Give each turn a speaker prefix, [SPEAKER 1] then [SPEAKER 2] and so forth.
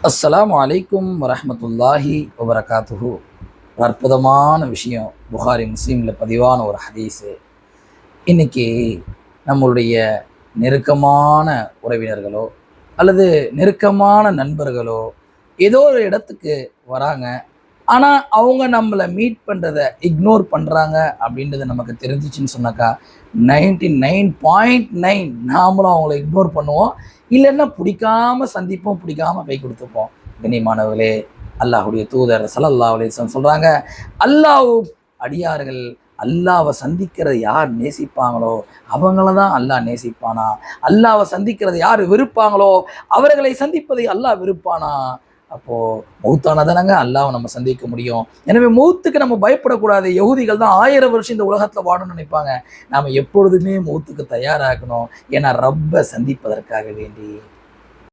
[SPEAKER 1] அஸ்ஸலாமு அலைக்கும் வரஹ்மத்துல்லாஹி வபரகாத்துஹு. ஒரு அற்புதமான விஷயம், புகாரி முஸ்லீமில் பதிவான ஒரு ஹதீஸு. இன்னைக்கு நம்மளுடைய நெருக்கமான உறவினர்களோ அல்லது நெருக்கமான நண்பர்களோ ஏதோ ஒரு இடத்துக்கு வராங்க. ஆனால் அவங்க நம்மளை மீட் பண்ணுறதை இக்னோர் பண்ணுறாங்க அப்படின்றது நமக்கு தெரிஞ்சிச்சின்னு சொன்னாக்கா 99.9 நாமளும் அவங்கள இக்னோர் பண்ணுவோம். இல்லைன்னா பிடிக்காம சந்திப்போம், பிடிக்காம கை கொடுத்துப்போம். கண்ணியமானவர்களே, அல்லாஹுடைய தூதர் ஸல்லல்லாஹு அலைஹி வஸல்லம் சொல்கிறாங்க, அல்லாஹ் அடியார்கள் அல்லாவை சந்திக்கிறதை யார் நேசிப்பாங்களோ அவங்கள தான் அல்லாஹ் நேசிப்பானா, அல்லாவை சந்திக்கிறதை யார் வெறுப்பாங்களோ அவர்களை சந்திப்பதை அல்லாஹ் வெறுப்பானா. அப்போ மௌத்தானதானங்க அல்லாஹ்வை நம்ம சந்திக்க முடியும். எனவே மௌத்துக்கு நம்ம பயப்படக்கூடாது. யகூதிகள் தான் 1000 வருஷம் இந்த உலகத்துல வாழணும்னு நினைப்பாங்க. நாம எப்பொழுதுமே மௌத்துக்கு தயாராகணும். ஏன்னா ரப்ப சந்திப்பதற்காக வேண்டி.